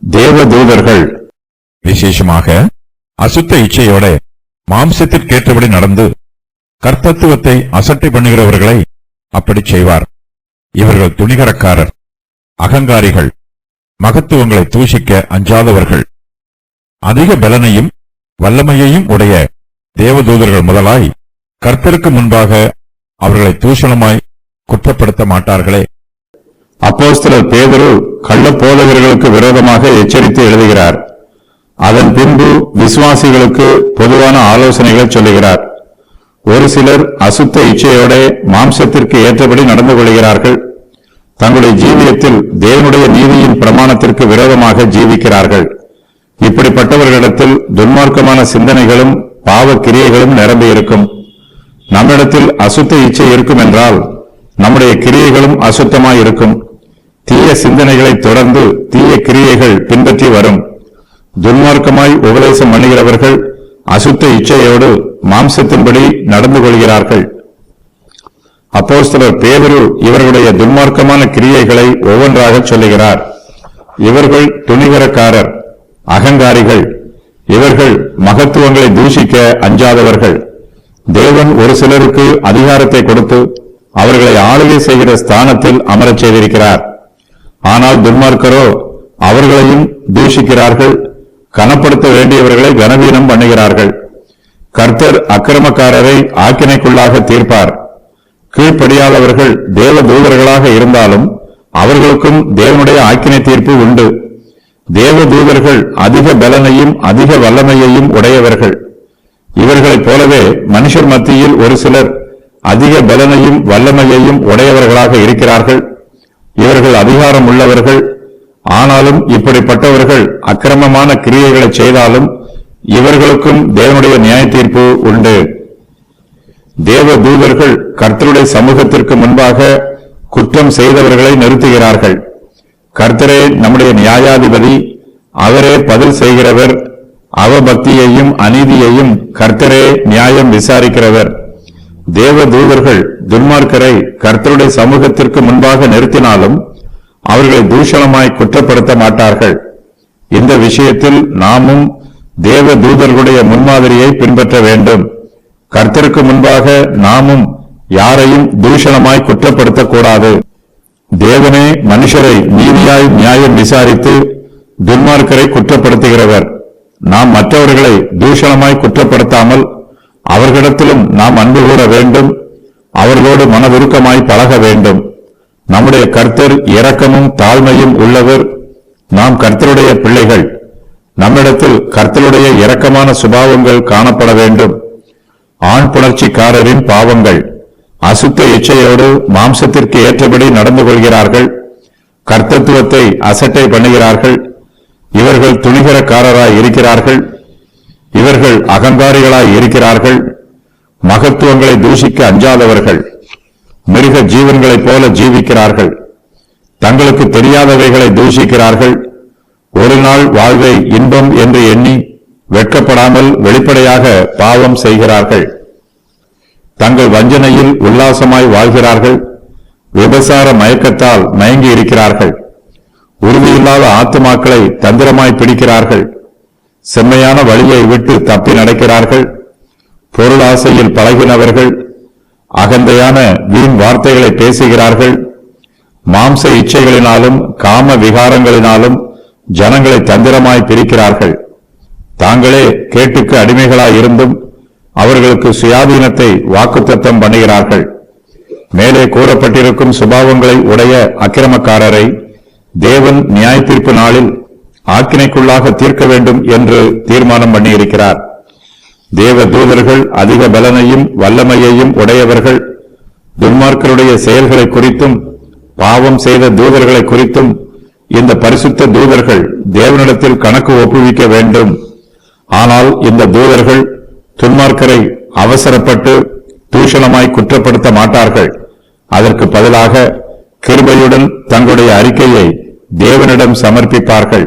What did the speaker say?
தேவதூதர்கள் விசேஷமாக அசுத்த இச்சையோட மாம்சத்திற்கேற்றபடி நடந்து கர்த்தத்துவத்தை அசட்டை பண்ணுகிறவர்களை அப்படி செய்வார். இவர்கள் துணிகரக்காரர், அகங்காரிகள், மகத்துவங்களை தூஷிக்க அஞ்சாதவர்கள், அதிக பலனையும் வல்லமையையும் உடைய தேவதூதர்கள் முதலாய் கர்த்தருக்கு முன்பாக அவர்களை தூஷணமாய் குற்றப்படுத்த மாட்டார்களே. அப்போஸ்தலர் பேதுரு கள்ள போதகர்களுக்கு விரோதமாக எச்சரித்து எழுதுகிறார். அதன் பின்பு விசுவாசிகளுக்கு பொதுவான ஆலோசனைகளை சொல்லுகிறார். ஒரு சிலர் அசுத்த இச்சையோட மாம்சத்திற்கு ஏற்றபடி நடந்து கொள்கிறார்கள். தங்களுடைய ஜீவியத்தில் தேவனுடைய நீதியின் பிரமாணத்திற்கு விரோதமாக ஜீவிக்கிறார்கள். இப்படிப்பட்டவர்களிடத்தில் துன்மார்க்கமான சிந்தனைகளும் பாவ கிரியைகளும் நிரம்பி இருக்கும். நம்மிடத்தில் அசுத்த இச்சை இருக்கும் என்றால் நம்முடைய கிரியைகளும் அசுத்தமாய் இருக்கும். தீய சிந்தனைகளை தொடர்ந்து தீய கிரியைகள் பின்பற்றி வரும். துன்மார்க்கமாய் உபதேசம் பண்ணுகிறவர்கள் அசுத்த இச்சையோடு மாம்சத்தின்படி நடந்து கொள்கிறார்கள். அப்போஸ்தலர் பேதுரு இவர்களுடைய துன்மார்க்கமான கிரியைகளை ஒவ்வொன்றாக சொல்லுகிறார். இவர்கள் துணிகரக்காரர், அகங்காரிகள். இவர்கள் மகத்துவங்களை தூஷிக்க அஞ்சாதவர்கள். தேவன் ஒரு சிலருக்கு அதிகாரத்தை கொடுத்து அவர்களை ஆளுகை செய்கிற ஸ்தானத்தில் அமரச் செய்திருக்கிறார். ஆனால் துன்மார்க்கரோ அவர்களையும் தூஷிக்கிறார்கள். கனப்படுத்த வேண்டியவர்களை கனவீனம் பண்ணுகிறார்கள். கர்த்தர் அக்கிரமக்காரரை ஆக்கினைக்குள்ளாக தீர்ப்பார். கீழ்ப்படியாதவர்கள் தேவ தூதர்களாக இருந்தாலும் அவர்களுக்கும் தேவனுடைய ஆக்கினை தீர்ப்பு உண்டு. தேவ தூதர்கள் அதிக பலனையும் அதிக வல்லமையையும் உடையவர்கள். இவர்களைப் போலவே மனுஷர் மத்தியில் ஒரு சிலர் அதிக பலனையும் வல்லமையையும் உடையவர்களாக இருக்கிறார்கள். இவர்கள் அதிகாரம் உள்ளவர்கள். ஆனாலும் இப்படிப்பட்டவர்கள் அக்கிரமமான கிரியைகளை செய்தாலும் இவர்களுக்கும் தேவனுடைய நியாய தீர்ப்பு உண்டு. தேவ தூதர்கள் கர்த்தருடைய சமூகத்திற்கு முன்பாக குற்றம் செய்தவர்களை நிறுத்துகிறார்கள். கர்த்தரே நம்முடைய நியாயாதிபதி, அவரே பதில் செய்கிறவர். அவபக்தியையும் அநீதியையும் கர்த்தரே நியாயம் விசாரிக்கிறவர். தேவ தூதர்கள் துன்மார்க்கரை கர்த்தருடைய சமூகத்திற்கு முன்பாக நிறுத்தினாலும் அவர்களை தூஷணமாய் குற்றப்படுத்த மாட்டார்கள். இந்த விஷயத்தில் நாமும் தேவ தூதர்களுடைய முன்மாதிரியை பின்பற்ற வேண்டும். கர்த்தருக்கு முன்பாக நாமும் யாரையும் தூஷணமாய் குற்றப்படுத்தக்கூடாது. தேவனே மனுஷரை நீதியாய் நியாயம் விசாரித்து துன்மார்க்கரை குற்றப்படுத்துகிறவர். நாம் மற்றவர்களை தூஷணமாய் குற்றப்படுத்தாமல் அவர்களிடத்திலும் நாம் அன்பு கூற வேண்டும். அவர்களோடு மனதுருக்கமாய் பழக வேண்டும். நம்முடைய கர்த்தர் இரக்கமும் தாழ்மையும் உள்ளவர். நாம் கர்த்தருடைய பிள்ளைகள். நம்மிடத்தில் கர்த்தருடைய இரக்கமான சுபாவங்கள் காணப்பட வேண்டும். ஆண் புணர்ச்சிக்காரரின் பாவங்கள். அசுத்த இச்சையோடு மாம்சத்திற்கு ஏற்றபடி நடந்து கொள்கிறார்கள். கர்த்தத்துவத்தை அசட்டை பண்ணுகிறார்கள். இவர்கள் துணிகரக்காரராய் இருக்கிறார்கள். இவர்கள் அகங்காரிகளாய் இருக்கிறார்கள். மகத்துவங்களை தூஷிக்க அஞ்சாதவர்கள். மிருக ஜீவன்களைப் போல ஜீவிக்கிறார்கள். தங்களுக்கு தெரியாதவைகளை தூஷிக்கிறார்கள். ஒரு நாள் வாழ்வை இன்பம் என்று எண்ணி வெட்கப்படாமல் வெளிப்படையாக பாவம் செய்கிறார்கள். தங்கள் வஞ்சனையில் உல்லாசமாய் வாழ்கிறார்கள். விபசார மயக்கத்தால் மயங்கி இருக்கிறார்கள். உறுதியில்லாத ஆத்துமாக்களை தந்திரமாய் பிடிக்கிறார்கள். செம்மையான வழியை விட்டு தப்பி நடக்கிறார்கள். பொருளாசையில் பழகினவர்கள். அகந்தையான வீண் வார்த்தைகளை பேசுகிறார்கள். மாம்ச இச்சைகளினாலும் காம விகாரங்களினாலும் ஜனங்களை தந்திரமாய் பிரிக்கிறார்கள். தாங்களே கேட்டுக்கு அடிமைகளாய் இருந்தும் அவர்களுக்கு சுயாதீனத்தை வாக்குத்தத்தம் பண்ணுகிறார்கள். மேலே கூறப்பட்டிருக்கும் சுபாவங்களை உடைய அக்கிரமக்காரரை தேவன் நியாய தீர்ப்பு நாளில் ஆக்கினைக்குள்ளாக தீர்க்க வேண்டும் என்று தீர்மானம் பண்ணியிருக்கிறார். தேவ தூதர்கள் அதிக பலனையும் வல்லமையையும் உடையவர்கள். துன்மார்க்கருடைய செயல்களை குறித்தும் பாவம் செய்த தூதர்களை குறித்தும் இந்த பரிசுத்த தூதர்கள் தேவனிடத்தில் கணக்கு ஒப்புவிக்க வேண்டும். ஆனால் இந்த தூதர்கள் துன்மார்க்கரை அவசரப்பட்டு தூஷணமாய் குற்றப்படுத்த மாட்டார்கள். அதற்கு பதிலாக கிருபையுடன் தங்களுடைய அறிக்கையை தேவனிடம் சமர்ப்பிப்பார்கள்.